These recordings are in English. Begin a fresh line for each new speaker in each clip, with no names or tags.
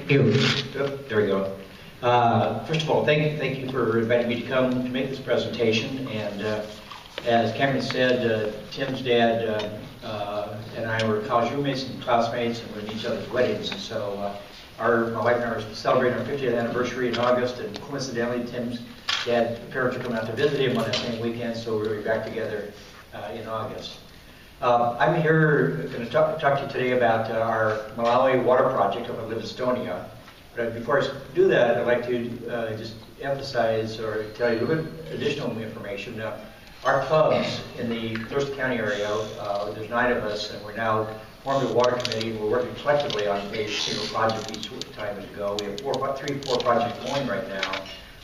Thank you. There we go. First of all, thank you for inviting me to come to make this presentation. And as Cameron said, Tim's dad and I were college roommates and classmates, and we were at each other's weddings. And so my wife and I were celebrating our 50th anniversary in August, and coincidentally, Tim's dad, parents were coming out to visit him on that same weekend, so we were back together in August. I'm here going to talk to you today about our Malawi water project up in Estonia. But before I do that, I'd like to just emphasize or tell you a little bit additional information. Our clubs in the Thurston County area, there's 9 of us, and we're now formed a water committee, and we're working collectively on a single project each time as we go. We have 3 or 4 projects going right now.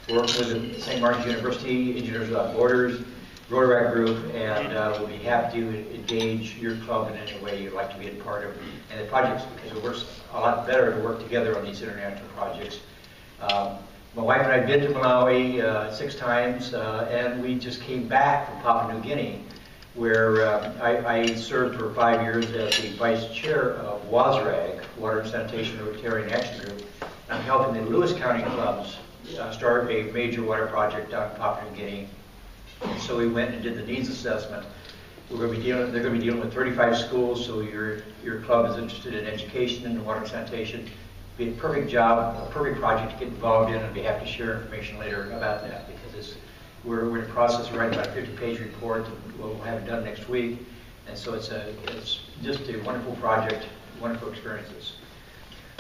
We're working with the St. Martin's University, Engineers Without Borders, Rotary group, and we'll be happy to engage your club in any way you'd like to be a part of. And the projects, because it works a lot better to work together on these international projects. My wife and I have been to Malawi 6 times, and we just came back from Papua New Guinea, where I served for 5 years as the vice chair of WASRAG, Water and Sanitation Rotarian Action Group. I'm helping the Lewis County clubs start a major water project down in Papua New Guinea. And so we went and did the needs assessment. They're going to be dealing with 35 schools, so your club is interested in education and water and sanitation. It'd be a perfect job, a perfect project to get involved in, and I'd be happy to share information later about that, because we're in the process of writing about a 50-page report, and we'll have it done next week. And so it's just a wonderful project, wonderful experiences.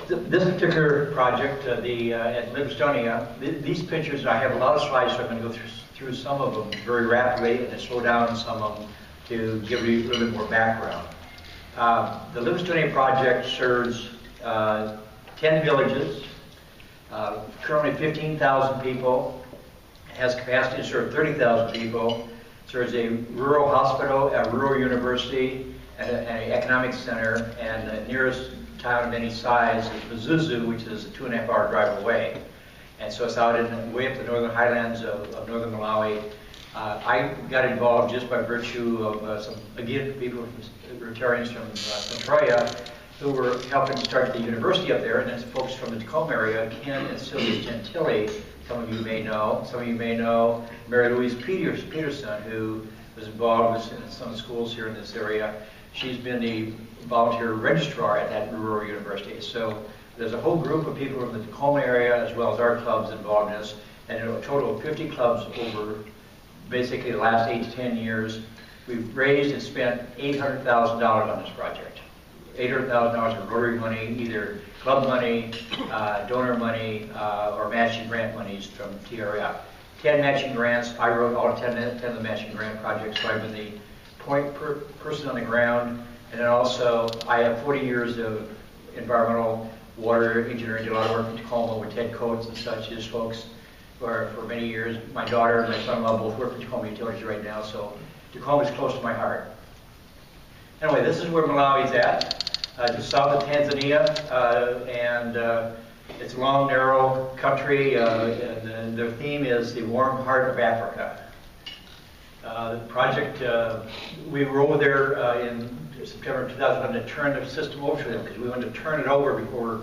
This particular project, at Estonia, these pictures, I have a lot of slides, so I'm going to go through some of them very rapidly and then slow down some of them to give you a little bit more background. The Estonia project serves 10 villages, currently 15,000 people, has capacity to serve 30,000 people, serves a rural hospital, a rural university, an economic center, and the nearest town of any size is Pazuzu, which is a 2.5-hour drive away. And so it's out way up the northern highlands of northern Malawi. I got involved just by virtue of people, Rotarians from Troya, who were helping to start the university up there, and then folks from the Tacoma area, Ken and Sylvia Gentili, some of you may know. Some of you may know Mary Louise Peterson, who was involved in some schools here in this area. She's been the volunteer registrar at that rural university. So there's a whole group of people from the Tacoma area, as well as our clubs involved in this, and a total of 50 clubs over basically the last 8 to 10 years. We've raised and spent $800,000 on this project. $800,000 of Rotary money, either club money, donor money, or matching grant monies from TRF. 10 matching grants. I wrote all 10 of the matching grant projects, so I've been the point person on the ground. And then also, I have 40 years of environmental water engineering, did a lot of work in Tacoma with Ted Coates and such as folks for many years. My daughter and my son-in-law both work for Tacoma Utilities right now, so Tacoma is close to my heart. Anyway, this is where Malawi is at, just south of Tanzania, and it's a long, narrow country. Their theme is the warm heart of Africa. The project, we were over there in September 2011 to turn the system over to them, because we wanted to turn it over before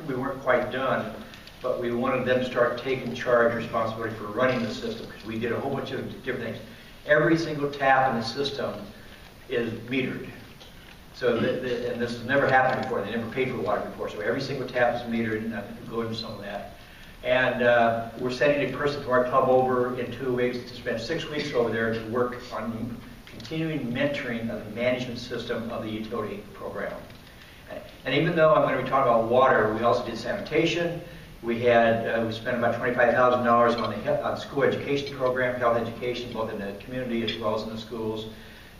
we weren't quite done, but we wanted them to start taking charge and responsibility for running the system, because we did a whole bunch of different things. Every single tap in the system is metered. So, and this has never happened before. They never paid for water before, so every single tap is metered, and I can go into some of that. And we're sending a person from our club over in 2 weeks to spend 6 weeks over there to work on continuing mentoring of the management system of the utility program. And even though I'm going to be talking about water, we also did sanitation. We spent about $25,000 on the school education program, health education, both in the community as well as in the schools.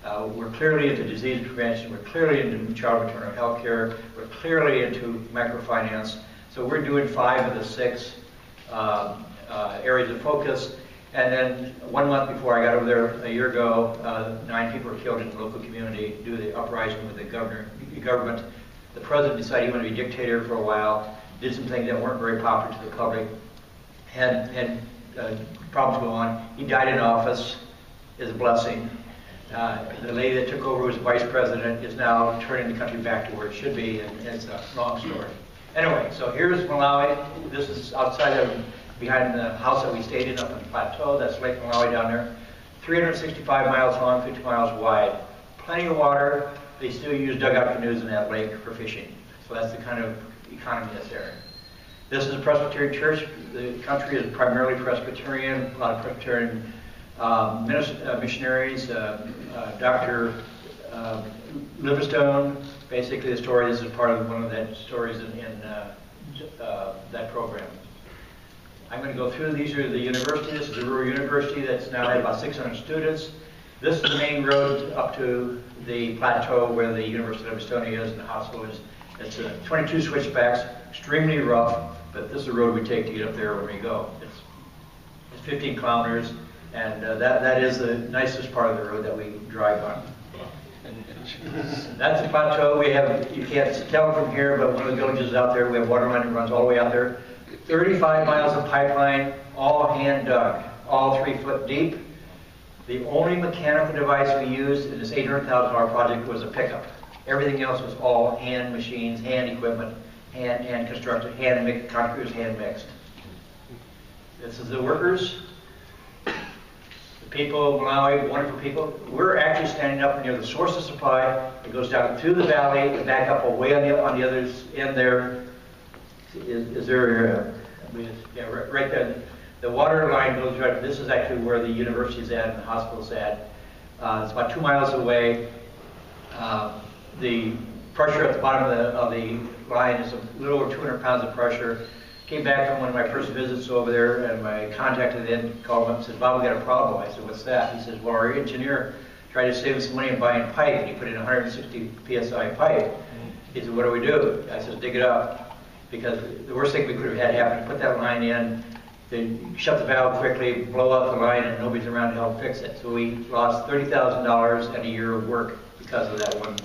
We're clearly into disease prevention. We're clearly into child maternal health care. We're clearly into microfinance. So we're doing 5 of the 6 areas of focus. And then 1 month before I got over there a year ago, 9 people were killed in the local community due to the uprising with the government. The president decided he wanted to be dictator for a while, did some things that weren't very popular to the public, had problems go on. He died in office, is a blessing. The lady that took over as vice president is now turning the country back to where it should be, and it's a long story. Anyway, so here's Malawi. This is outside of, behind the house that we stayed in up on the plateau. That's Lake Malawi down there. 365 miles long, 50 miles wide. Plenty of water. They still use dugout canoes in that lake for fishing. So that's the kind of economy that's there. This is a Presbyterian church. The country is primarily Presbyterian. A lot of Presbyterian missionaries. Dr. Livingstone, basically the story, this is part of one of the stories in that program. I'm going to go through, these are the university. This is a rural university that's now had about 600 students. This is the main road up to the plateau where the University of Estonia is and the hospital is. It's 22 switchbacks, extremely rough, but this is the road we take to get up there when we go. It's 15 kilometers, and that is the nicest part of the road that we drive on. That's the plateau. We have, you can't tell from here, but one of the villages out there, we have water line that runs all the way out there. 35 miles of pipeline, all hand dug, all 3 foot deep. The only mechanical device we used in this $800,000 project was a pickup. Everything else was all hand machines, hand equipment, hand constructed, hand mixed, concrete was hand mixed. This is the workers. People, Malawi, wonderful people. We're actually standing up near the source of supply. It goes down through the valley and back up away on the other end there. Is there, yeah, right there. The water line goes right, this is actually where the university is at and the hospital's at. It's about 2 miles away. The pressure at the bottom of the line is a little over 200 pounds of pressure. Came back from one of my first visits over there, and my contact then called him up and said, "Bob, we got a problem." I said, "What's that?" He says, "Well, our engineer tried to save us some money on buying pipe, and he put in 160 PSI pipe." He said, "What do we do?" I said, "Dig it up." Because the worst thing we could have had happen is put that line in, then shut the valve quickly, blow up the line, and nobody's around to help fix it. So we lost $30,000 and a year of work because of that one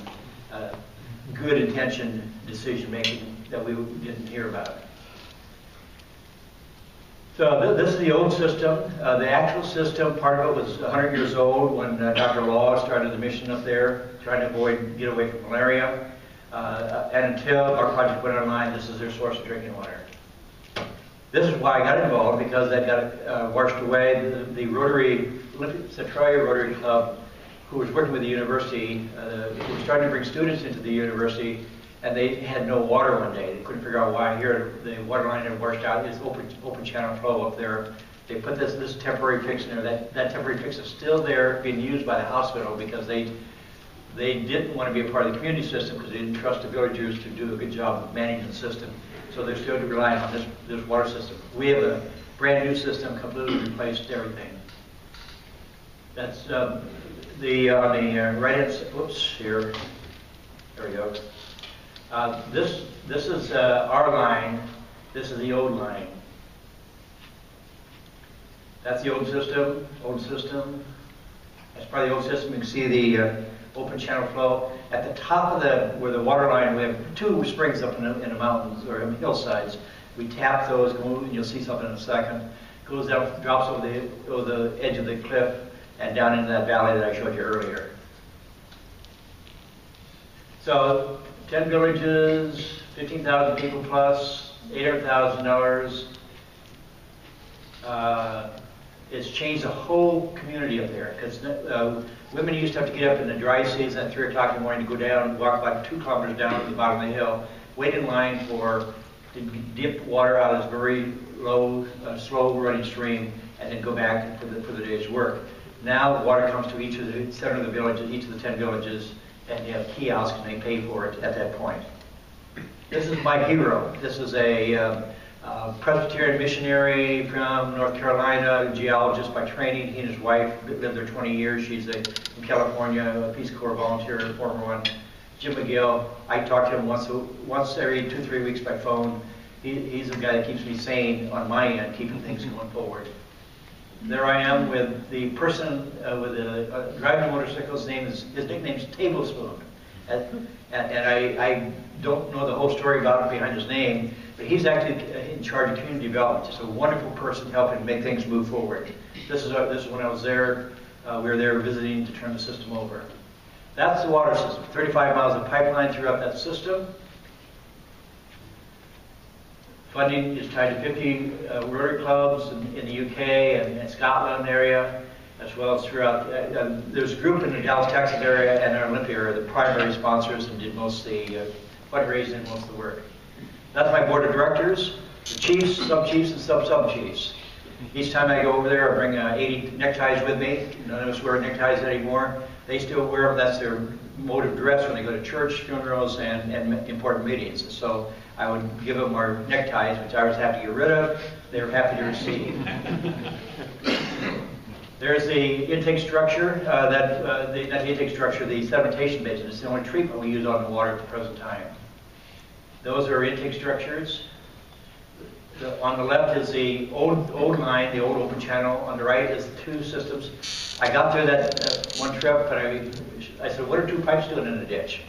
good intention decision making that we didn't hear about. So this is the old system. The actual system, part of it was 100 years old when Dr. Law started the mission up there, trying to get away from malaria. And until our project went online, this is their source of drinking water. This is why I got involved, because that got washed away. The Rotary, Centralia Rotary Club, who was working with the university, who was trying to bring students into the university, and they had no water one day. They couldn't figure out why. Here, the water line had washed out. It's open channel flow up there. They put this temporary fix in there. That temporary fix is still there, being used by the hospital because they didn't want to be a part of the community system because they didn't trust the villagers to do a good job of managing the system. So they're still relying on this water system. We have a brand new system, completely replaced everything. That's on the right hand side. Oops, here. There we go. This is our line. This is the old line. That's the old system. Old system. That's part of the old system. You can see the open channel flow. At the top of where the water line, we have 2 springs up in the mountains or in hillsides. We tap those, and you'll see something in a second. Goes down, drops over the edge of the cliff and down into that valley that I showed you earlier. So 10 villages, 15,000 people plus, $800,000. It's changed the whole community up there because women used to have to get up in the dry season at 3 o'clock in the morning to go down, walk about 2 kilometers down to the bottom of the hill, wait in line to dip water out of this very low, slow running stream, and then go back for the day's work. Now water comes to each of the center of the villages, each of the 10 villages, and you have kiosks and they pay for it at that point. This is my hero. This is a Presbyterian missionary from North Carolina, a geologist by training. He and his wife lived there 20 years. She's from California, a Peace Corps volunteer, former one. Jim McGill. I talk to him once every 2-3 weeks by phone. He's the guy that keeps me sane on my end, keeping things going forward. There I am with the person with the driving motorcycle. His nickname is Tablespoon. And I don't know the whole story about him behind his name, but he's actually in charge of community development. Just a wonderful person helping make things move forward. This is when I was there. We were there visiting to turn the system over. That's the water system. 35 miles of pipeline throughout that system. Funding is tied to 50 Rotary clubs in the UK and Scotland area, as well as throughout. There's a group in the Dallas, Texas area and our Olympia are the primary sponsors and did most of the fundraising and most of the work. That's my board of directors, the chiefs, sub-chiefs, and sub-sub-chiefs. Each time I go over there, I bring 80 neckties with me. None of us wear neckties anymore. They still wear them. That's their mode of dress when they go to church, funerals, and important meetings. And so I would give them our neckties, which I was happy to get rid of. They were happy to receive. There's the intake structure, not the intake structure, the sedimentation basin. It's the only treatment we use on the water at the present time. Those are intake structures. On the left is the old line, the old open channel. On the right is the two systems. I got through that one trip, but I said, what are two pipes doing in the ditch?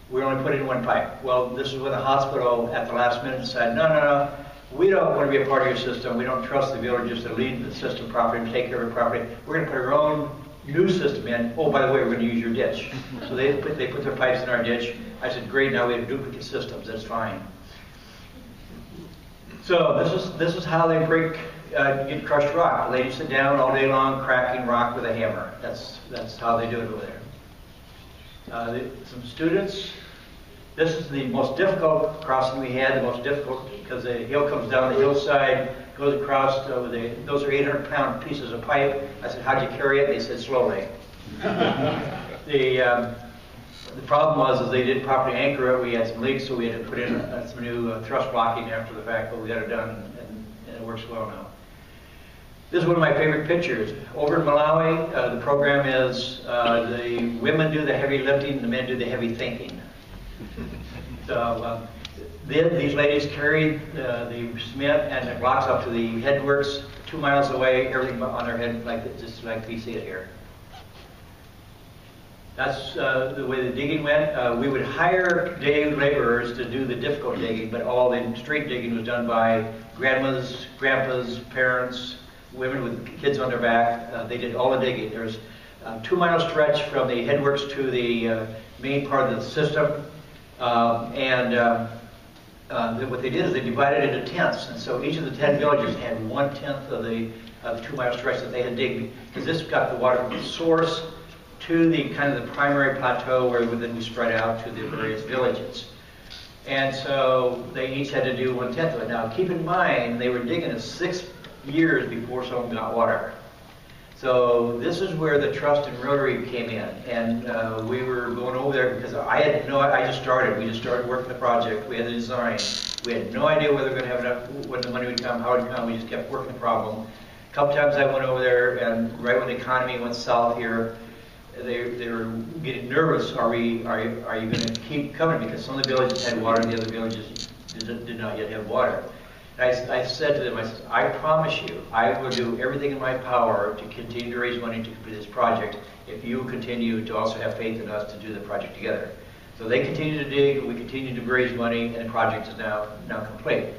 We only put in one pipe. Well, this is when the hospital at the last minute decided, no, we don't want to be a part of your system. We don't trust the villagers to lead the system properly and take care of it properly. We're going to put our own new system in. Oh, by the way, we're going to use your ditch. So they put their pipes in our ditch. I said, great, now we have duplicate systems. That's fine. So this is how they get crushed rock. The ladies sit down all day long cracking rock with a hammer. That's how they do it over there. Some students. This is the most difficult crossing we had. The most difficult because the hill comes down the hillside, goes across. Those are 800-pound pieces of pipe. I said, how'd you carry it? They said, slowly. The problem was they didn't properly anchor it. We had some leaks, so we had to put in some new thrust blocking after the fact, but we got it done, and it works well now. This is one of my favorite pictures. Over in Malawi, the program is the women do the heavy lifting, the men do the heavy thinking. So these ladies carry the cement and the blocks up to the headworks 2 miles away, everything on their head, just like we see it here. That's the way the digging went. We would hire day laborers to do the difficult digging, but all the straight digging was done by grandmas, grandpas, parents, women with kids on their back. They did all the digging. There's a 2 mile stretch from the headworks to the main part of the system. What they did is they divided it into tenths. And so each of the 10 villages had 1/10 of the 2 mile stretch that they had digged, because this got the water from the source to the kind of the primary plateau where then we spread out to the various villages. And so they each had to do 1/10 of it. Now keep in mind, they were digging it 6 years before someone got water. So this is where the trust in Rotary came in. And we were going over there because I just started. We just started working the project. We had the design. We had no idea whether we were going to have enough, when the money would come, how it would come. We just kept working the problem. A couple times I went over there, and right when the economy went south here, they were getting nervous. Are you going to keep coming? Because some of the villages had water, and the other villages did not yet have water. And I said to them, I promise you, I will do everything in my power to continue to raise money to complete this project if you continue to also have faith in us to do the project together. So they continued to dig, we continued to raise money, and the project is now complete.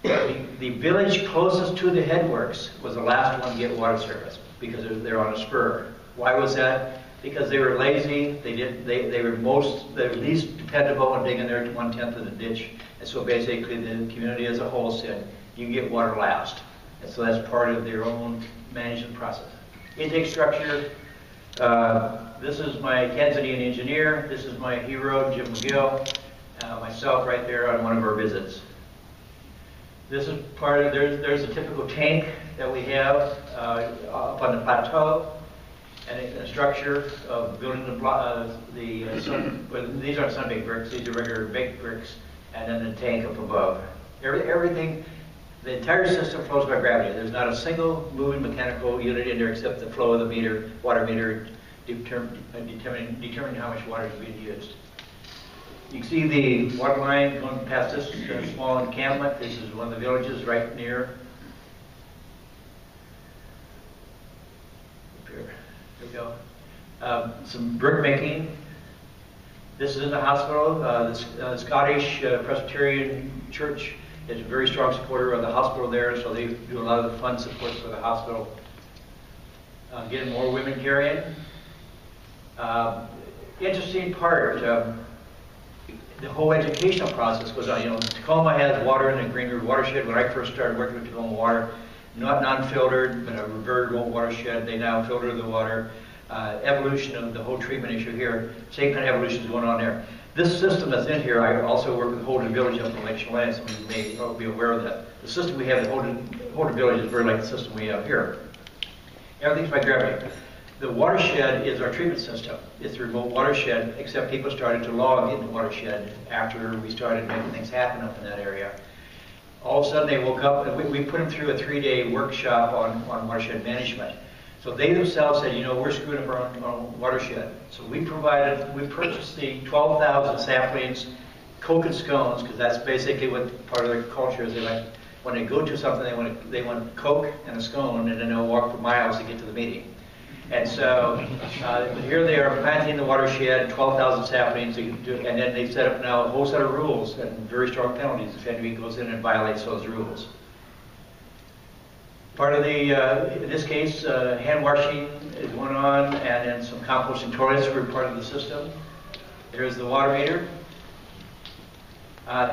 The village closest to the headworks was the last one to get water service because they're on a spur. Why was that? Because they were lazy. They were least dependable on digging their 1/10 of the ditch. And so basically the community as a whole said, you can get water last. And so that's part of their own management process. Intake structure. This is my Tanzanian engineer. This is my hero, Jim McGill. Myself right there on one of our visits. This is part of, there's a typical tank that we have up on the plateau. And a structure of building these aren't sun-baked bricks, these are regular baked bricks, and then the tank up above. Everything, the entire system flows by gravity. There's not a single moving mechanical unit in there except the flow of the meter, water meter, determining how much water is being used. You can see the water line going past this small encampment. This is one of the villages right near. There we go. Some brick making. This is in the hospital. The Scottish Presbyterian Church is a very strong supporter of the hospital there, so they do a lot of the fund support for the hospital. Getting more women carrying. Interesting part. the whole educational process goes on. You know, Tacoma has water in the Green River watershed. When I first started working with Tacoma Water, not non-filtered, but a reverted old watershed. They now filter the water. Evolution of the whole treatment issue here, same kind of evolution is going on there. This system that's in here, I also work with Holden Village up in Lake Chelan. Some of you may be aware of that. The system we have at Holden Village is very like the system we have here. Everything's by gravity. The watershed is our treatment system. It's a remote watershed, except people started to log in the watershed after we started making things happen up in that area. All of a sudden they woke up, and we put them through a 3-day workshop on watershed management. So they themselves said, you know, we're screwing up our own watershed. So we purchased the 12,000 saplings, Coke and scones, because that's basically what part of their culture is. They like, when they go to something, they want Coke and a scone, and then they'll walk for miles to get to the meeting. And so here they are planting the watershed, 12,000 saplings, and then they set up now a whole set of rules and very strong penalties if anybody goes in and violates those rules. Part of the, in this case, hand washing is going on, and then some composting toilets were part of the system. Here's the water meter.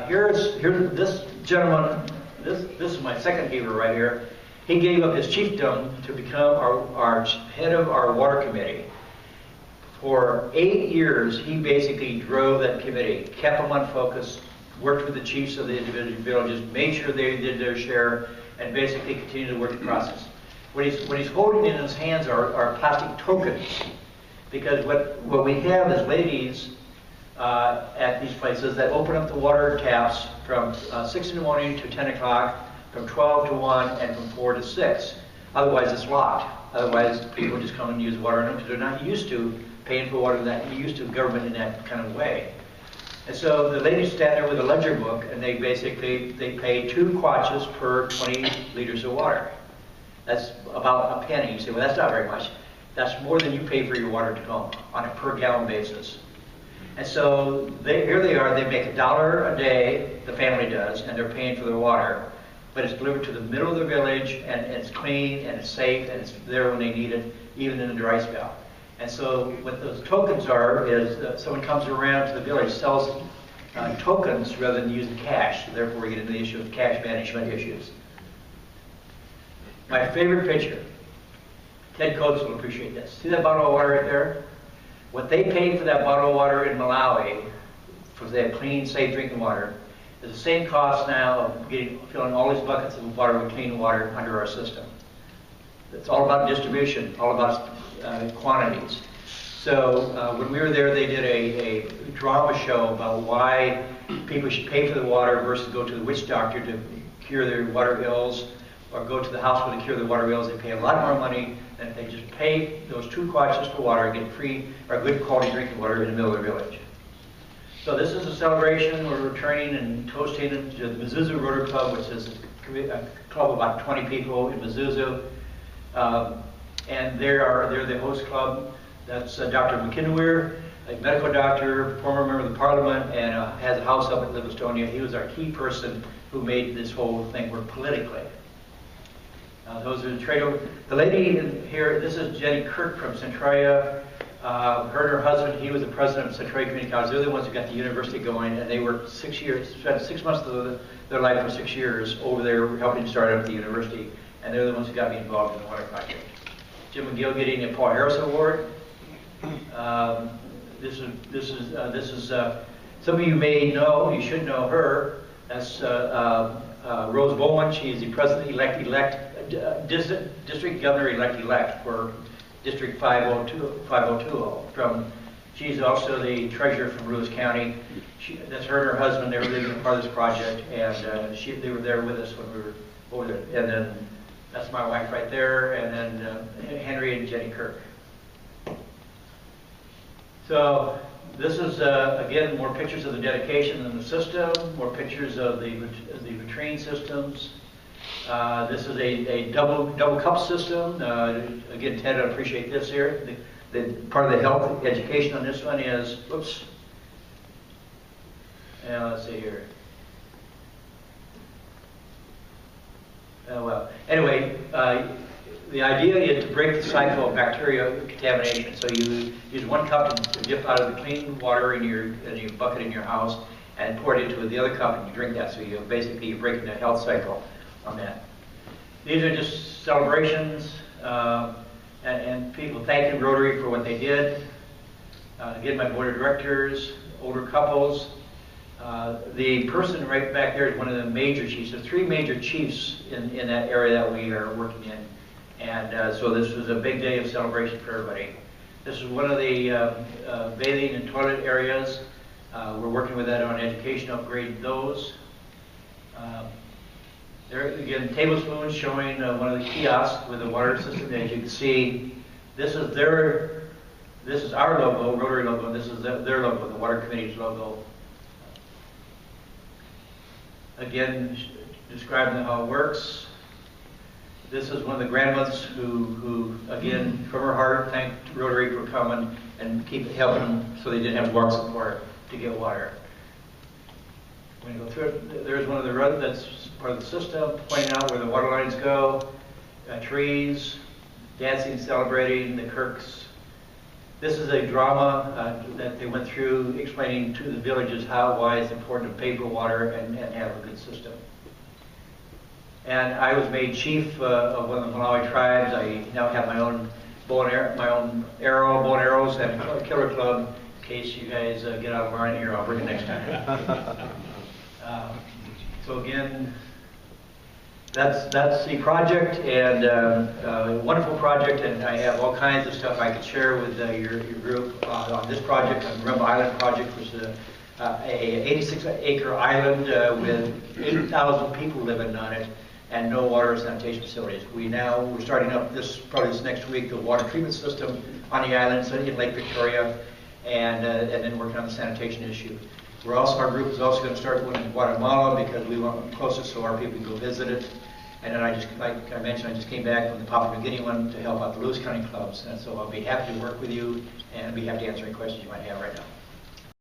Here's this gentleman. This is my second hero right here. He gave up his chiefdom to become our head of our water committee. For 8 years, he basically drove that committee, kept them on focus, worked with the chiefs of the individual villages, made sure they did their share, and basically continued to work the process. What he's holding in his hands are plastic tokens, because what we have is ladies at these places that open up the water taps from 6 in the morning to 10 o'clock, from 12 to 1, and from 4 to 6. Otherwise, it's locked. Otherwise, people just come and use water in them because they're not used to paying for water used to government in that kind of way. And so the ladies stand there with a ledger book, and they pay 2 kwaches per 20 liters of water. That's about a penny. You say, well, that's not very much. That's more than you pay for your water to go on a per gallon basis. And so here they are. They make $1 a day, the family does, and they're paying for their water. But it's delivered to the middle of the village, and it's clean, and it's safe, and it's there when they need it, even in the dry spell. And so what those tokens are is someone comes around to the village, sells tokens rather than using cash. So therefore, we get into the issue of cash management issues. My favorite picture. Ted Coates will appreciate this. See that bottle of water right there? What they paid for that bottle of water in Malawi, for that clean, safe drinking water, is the same cost now of filling all these buckets of water with clean water under our system. It's all about distribution, all about quantities. So when we were there, they did a drama show about why people should pay for the water versus go to the witch doctor to cure their water ills, or go to the hospital to cure their water ills. They pay a lot more money than if they just pay those 2 kwaches for water and get free or good quality drinking water in the middle of the village. So this is a celebration. We're returning and toasting to the Mizuzu Rotary Club, which is a club of about 20 people in Mizuzu. And they're the host club. That's Dr. McKinweir, a medical doctor, former member of the parliament, and has a house up in Livistonia. He was our key person who made this whole thing work politically. Those are the trade. The lady in here, this is Jenny Kirk from Centralia. Her and her husband, he was the president of Centralia Community College. They're the ones who got the university going, and they worked 6 years, spent 6 months of their life for 6 years over there helping start up the university, and they're the ones who got me involved in the water project. Jim McGill getting a Paul Harris Award. This is some of you may know, you should know her. That's Rose Bowman. She is the president-elect, district governor-elect for District 502. She's also the treasurer from Lewis County. That's her and her husband. They were part of this project, and they were there with us when we were over there. And then that's my wife right there, and then Henry and Jenny Kirk. So this is, again, more pictures of the dedication in the system, more pictures of the latrine systems. This is a double cup system. Again, Ted, I appreciate this here. The part of the health education on this one is, whoops. Let's see here. Well, anyway, The idea is to break the cycle of bacterial contamination. So you use one cup to dip out of the clean water in your bucket in your house and pour it into the other cup and you drink that. So you're breaking the health cycle on that. These are just celebrations and people thanking Rotary for what they did. Again, my board of directors, older couples. The person right back there is one of the major chiefs. There are 3 major chiefs in that area that we are working in. And so this was a big day of celebration for everybody. This is one of the bathing and toilet areas. We're working with that on education, upgrade those. There again, tablespoons showing one of the kiosks with the water system. As you can see, this is our logo, Rotary logo, and this is their logo, the Water Committee's logo. Again, describing how it works. This is one of the grandmothers who again, from her heart, thanked Rotary for coming and keep helping them so they didn't have to walk so far to get water. When you go through it, there's one of the roads that's part of the system, pointing out where the water lines go, trees, dancing, celebrating, the Kirks. This is a drama that they went through explaining to the villages why it's important to pay for water and have a good system. And I was made chief of one of the Malawi tribes. I now have my own bow and arrows, and a killer club. In case you guys get out of line here, I'll bring it next time. So again, that's the project, and a wonderful project, and I have all kinds of stuff I could share with your group on this project, on the Rumba Island project, which is a 86-acre island with 8,000 people living on it, and no water or sanitation facilities. We're starting up this next week the water treatment system on the island, so in Lake Victoria, and then working on the sanitation issue. Our group is also going to start one in Guatemala because we want it closer so our people can go visit it. And then like I mentioned, I just came back from the Papua New Guinea one to help out the Lewis County clubs. And so I'll be happy to work with you and be happy to answer any questions you might have right now.